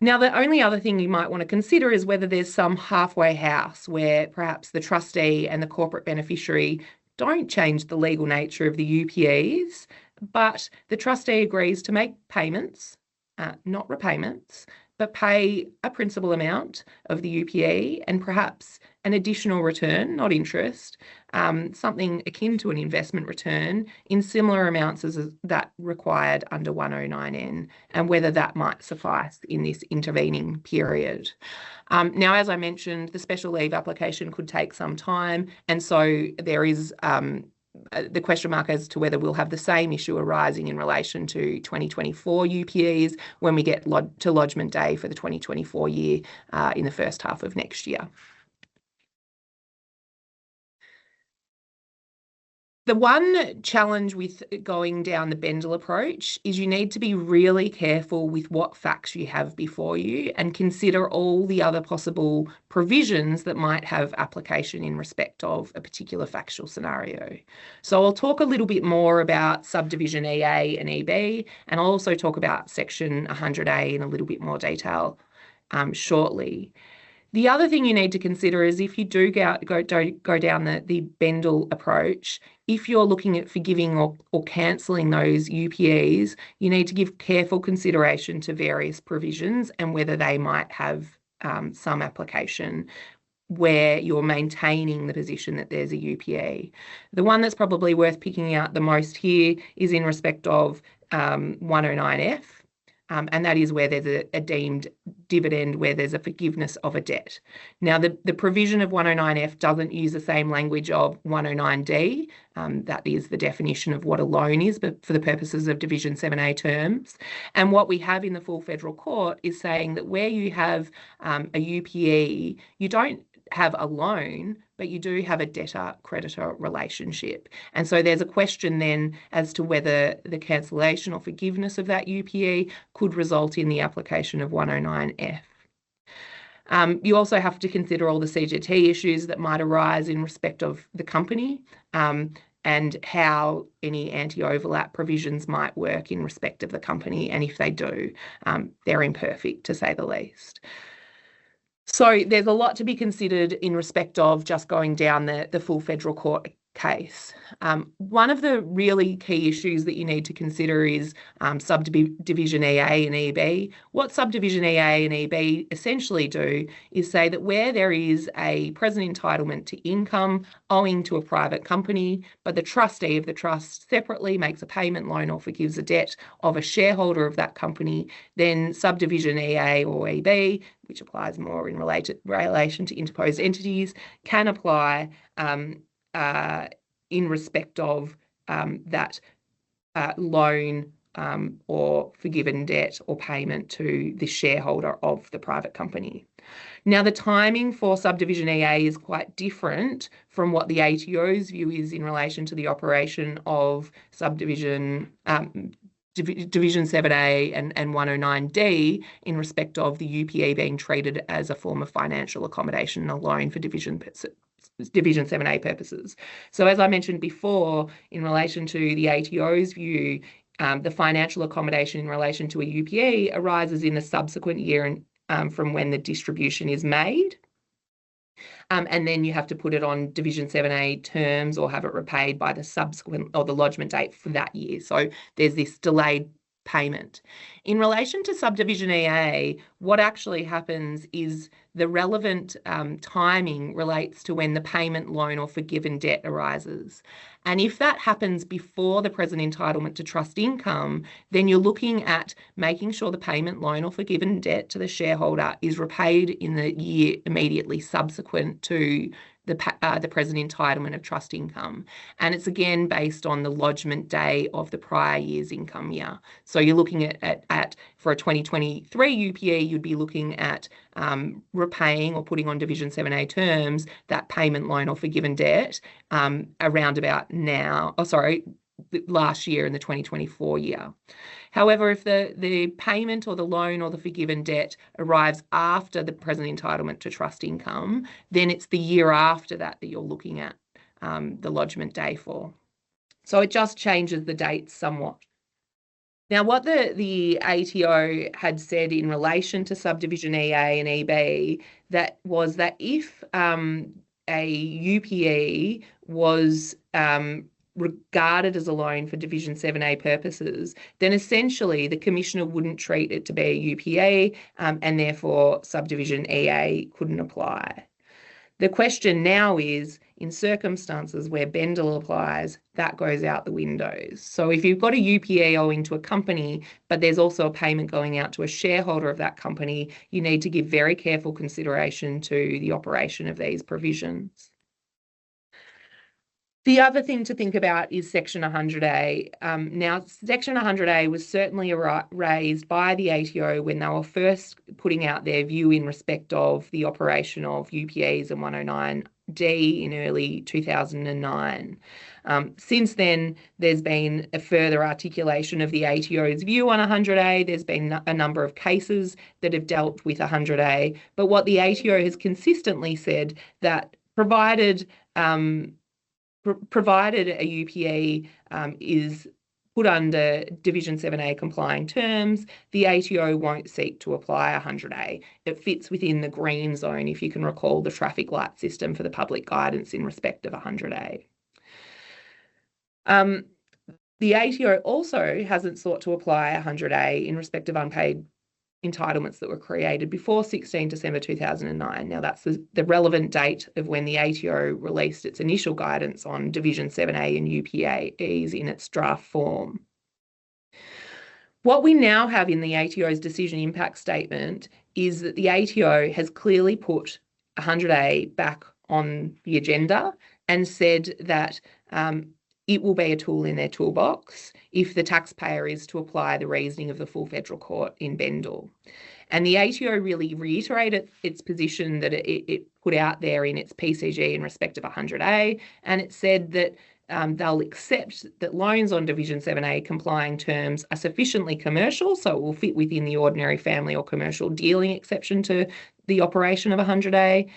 Now, the only other thing you might want to consider is whether there's some halfway house where perhaps the trustee and the corporate beneficiary don't change the legal nature of the UPEs, but the trustee agrees to make payments, not repayments, but pay a principal amount of the UPE and perhaps an additional return, not interest, something akin to an investment return in similar amounts as that required under 109N, and whether that might suffice in this intervening period. Now, as I mentioned, the special leave application could take some time, and so there is the question mark as to whether we'll have the same issue arising in relation to 2024 UPEs when we get to lodgement day for the 2024 year in the first half of next year. The one challenge with going down the Bendel approach is you need to be really careful with what facts you have before you and consider all the other possible provisions that might have application in respect of a particular factual scenario. So I'll talk a little bit more about subdivision EA and EB, and I'll also talk about section 100A in a little bit more detail shortly. The other thing you need to consider is if you do go down the Bendel approach, if you're looking at forgiving or cancelling those UPEs, you need to give careful consideration to various provisions and whether they might have some application where you're maintaining the position that there's a UPE. The one that's probably worth picking out the most here is in respect of 109F. And that is where there's a deemed dividend, where there's a forgiveness of a debt. Now, the provision of 109F doesn't use the same language of 109D. That is the definition of what a loan is, but for the purposes of Division 7A terms. And what we have in the full federal court is saying that where you have a UPE, you don't have a loan, but you do have a debtor-creditor relationship. And so there's a question then as to whether the cancellation or forgiveness of that UPE could result in the application of 109F. You also have to consider all the CGT issues that might arise in respect of the company and how any anti-overlap provisions might work in respect of the company. And if they do, they're imperfect, to say the least. So there's a lot to be considered in respect of just going down the full federal court case. One of the really key issues that you need to consider is subdivision EA and EB. What subdivision EA and EB essentially do is say that where there is a present entitlement to income owing to a private company, but the trustee of the trust separately makes a payment, loan or forgives a debt of a shareholder of that company, then subdivision EA or EB, which applies more in relation to interposed entities, can apply in respect of that loan or forgiven debt or payment to the shareholder of the private company. Now, the timing for subdivision EA is quite different from what the ATO's view is in relation to the operation of subdivision Division 7A and 109D in respect of the UPE being treated as a form of financial accommodation and a loan for Division 7A purposes. So as I mentioned before, in relation to the ATO's view, the financial accommodation in relation to a UPE arises in the subsequent year from when the distribution is made. And then you have to put it on Division 7A terms or have it repaid by the subsequent or the lodgement date for that year. So there's this delayed payment. In relation to subdivision EA, what actually happens is the relevant timing relates to when the payment, loan or forgiven debt arises. And if that happens before the present entitlement to trust income, then you're looking at making sure the payment, loan or forgiven debt to the shareholder is repaid in the year immediately subsequent to the present entitlement of trust income. And it's again based on the lodgement day of the prior year's income year. So you're looking at for a 2023 UPE, you'd be looking at repaying or putting on Division 7A terms that payment, loan or forgiven debt around about now, last year in the 2024 year. However, if the payment or the loan or the forgiven debt arrives after the present entitlement to trust income, then it's the year after that you're looking at the lodgement day for. So it just changes the dates somewhat. Now, what the ATO had said in relation to subdivision EA and EB was that if a UPE was regarded as a loan for Division 7A purposes, then essentially the Commissioner wouldn't treat it to be a UPE and therefore subdivision EA couldn't apply. The question now is, in circumstances where Bendel applies, that goes out the windows. So if you've got a UPE owing to a company, but there's also a payment going out to a shareholder of that company, you need to give very careful consideration to the operation of these provisions. The other thing to think about is Section 100A. Now, Section 100A was certainly raised by the ATO when they were first putting out their view in respect of the operation of UPEs and 109D in early 2009. Since then, there's been a further articulation of the ATO's view on 100A. There's been a number of cases that have dealt with 100A. But what the ATO has consistently said that provided a UPE is put under Division 7A complying terms, the ATO won't seek to apply 100A. It fits within the green zone, if you can recall the traffic light system for the public guidance in respect of 100A. The ATO also hasn't sought to apply 100A in respect of unpaid entitlements that were created before 16 December 2009. Now, that's the relevant date of when the ATO released its initial guidance on Division 7A and UPEs in its draft form. What we now have in the ATO's decision impact statement is that the ATO has clearly put 100A back on the agenda and said that it will be a tool in their toolbox if the taxpayer is to apply the reasoning of the full federal court in Bendel. And the ATO really reiterated its position that it put out there in its PCG in respect of 100A, and it said that they'll accept that loans on Division 7A complying terms are sufficiently commercial, so it will fit within the ordinary family or commercial dealing exception to the operation of 100A.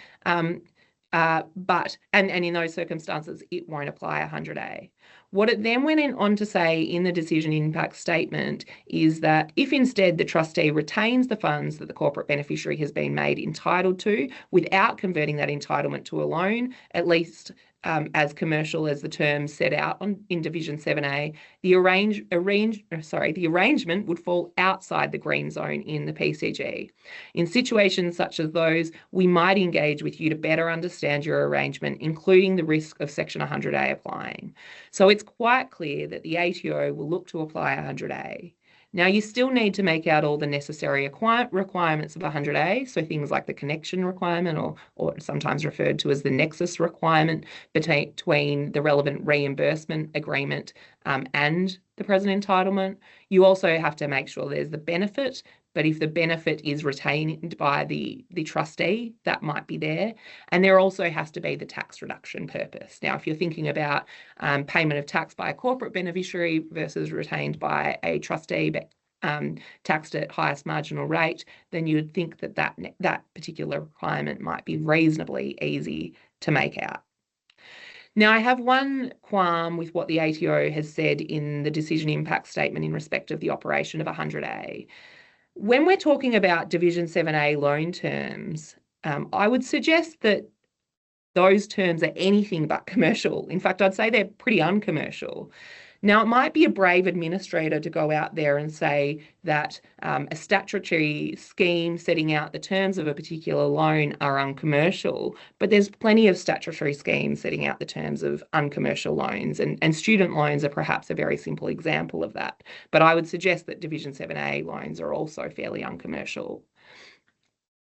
But in those circumstances, it won't apply 100A. What it then went on to say in the decision impact statement is that if instead the trustee retains the funds that the corporate beneficiary has been made entitled to without converting that entitlement to a loan, at least as commercial as the terms set out in Division 7A, the arrangement would fall outside the green zone in the PCG. In situations such as those, we might engage with you to better understand your arrangement, including the risk of Section 100A applying. So it's quite clear that the ATO will look to apply 100A. Now, you still need to make out all the necessary requirements of 100A, so things like the connection requirement or sometimes referred to as the nexus requirement between the relevant reimbursement agreement and the present entitlement. You also have to make sure there's the benefit, but if the benefit is retained by the trustee, that might be there. And there also has to be the tax reduction purpose. Now, if you're thinking about payment of tax by a corporate beneficiary versus retained by a trustee but taxed at highest marginal rate, then you would think that particular requirement might be reasonably easy to make out. Now, I have one qualm with what the ATO has said in the decision impact statement in respect of the operation of 100A. When we're talking about Division 7A loan terms, I would suggest that those terms are anything but commercial. In fact, I'd say they're pretty uncommercial. Now, it might be a brave administrator to go out there and say that a statutory scheme setting out the terms of a particular loan are uncommercial, but there's plenty of statutory schemes setting out the terms of uncommercial loans, and student loans are perhaps a very simple example of that. But I would suggest that Division 7A loans are also fairly uncommercial.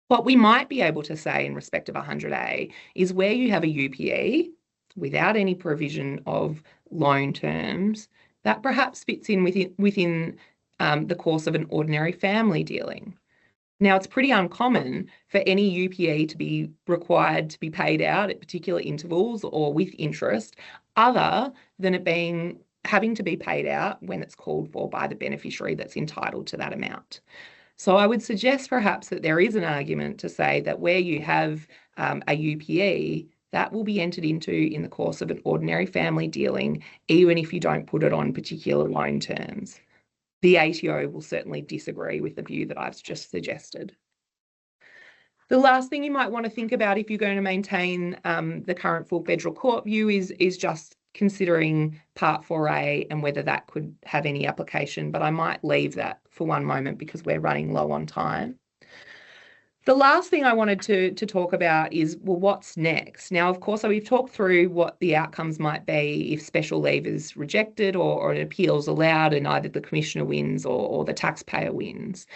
What we might be able to say in respect of 100A is where you have a UPE without any provision of loan terms, that perhaps fits in within the course of an ordinary family dealing. Now, it's pretty uncommon for any UPE to be required to be paid out at particular intervals or with interest, other than it having to be paid out when it's called for by the beneficiary that's entitled to that amount. So I would suggest perhaps that there is an argument to say that where you have a UPE, that will be entered into in the course of an ordinary family dealing, even if you don't put it on particular loan terms. The ATO will certainly disagree with the view that I've just suggested. The last thing you might want to think about if you're going to maintain the current full federal court view is just considering Part 4A and whether that could have any application, but I might leave that for one moment because we're running low on time. The last thing I wanted to talk about is, well, what's next? Now, of course, we've talked through what the outcomes might be if special leave is rejected or an appeal is allowed and either the Commissioner wins or the taxpayer wins.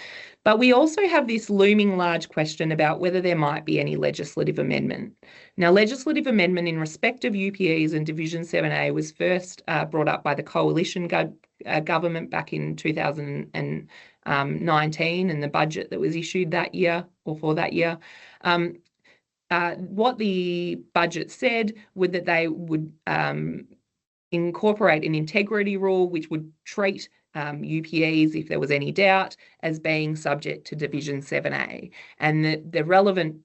But we also have this looming large question about whether there might be any legislative amendment. Now, legislative amendment in respect of UPEs and Division 7A was first brought up by the Coalition government back in 2019 and the budget that was issued that year or for that year. What the budget said was that they would incorporate an integrity rule which would treat UPEs, if there was any doubt, as being subject to Division 7A. And the relevant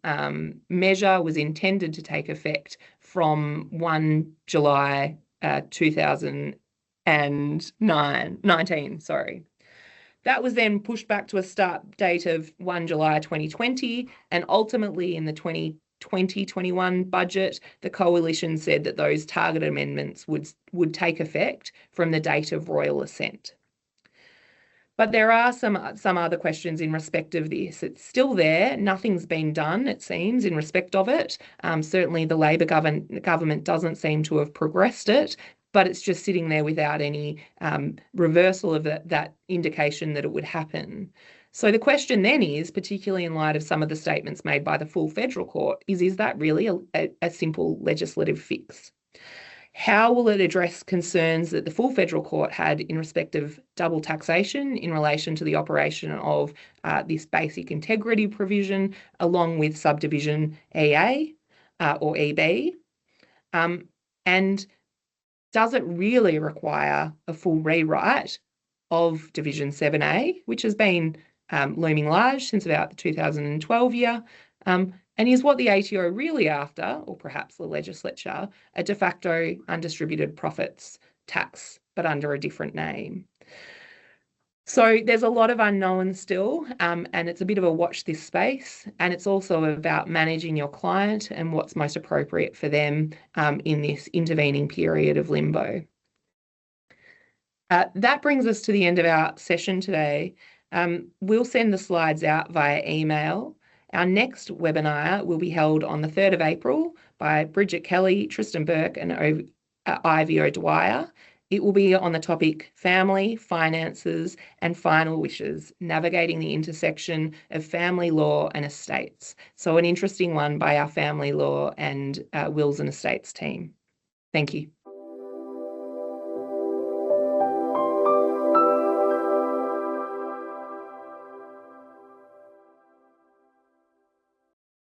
measure was intended to take effect from 1 July 2019. That was then pushed back to a start date of 1 July 2020, and ultimately in the 2020-21 budget, the Coalition said that those targeted amendments would take effect from the date of royal assent. But there are some other questions in respect of this. It's still there. Nothing's been done, it seems, in respect of it. Certainly the Labor government doesn't seem to have progressed it, but it's just sitting there without any reversal of that indication that it would happen. So the question then is, particularly in light of some of the statements made by the full federal court, is that really a simple legislative fix? How will it address concerns that the full federal court had in respect of double taxation in relation to the operation of this basic integrity provision, along with subdivision EA or EB? And does it really require a full rewrite of Division 7A, which has been looming large since about the 2012 year? And is what the ATO really after, or perhaps the legislature, a de facto undistributed profits tax, but under a different name? So there's a lot of unknowns still, and it's a bit of a watch this space. And it's also about managing your client and what's most appropriate for them in this intervening period of limbo. That brings us to the end of our session today. We'll send the slides out via email. Our next webinar will be held on the 3rd of April by Bridget Kelly, Tristan Burke and Ivy O'Dwyer. It will be on the topic family, finances and final wishes, navigating the intersection of family law and estates. So an interesting one by our family law and wills and estates team. Thank you.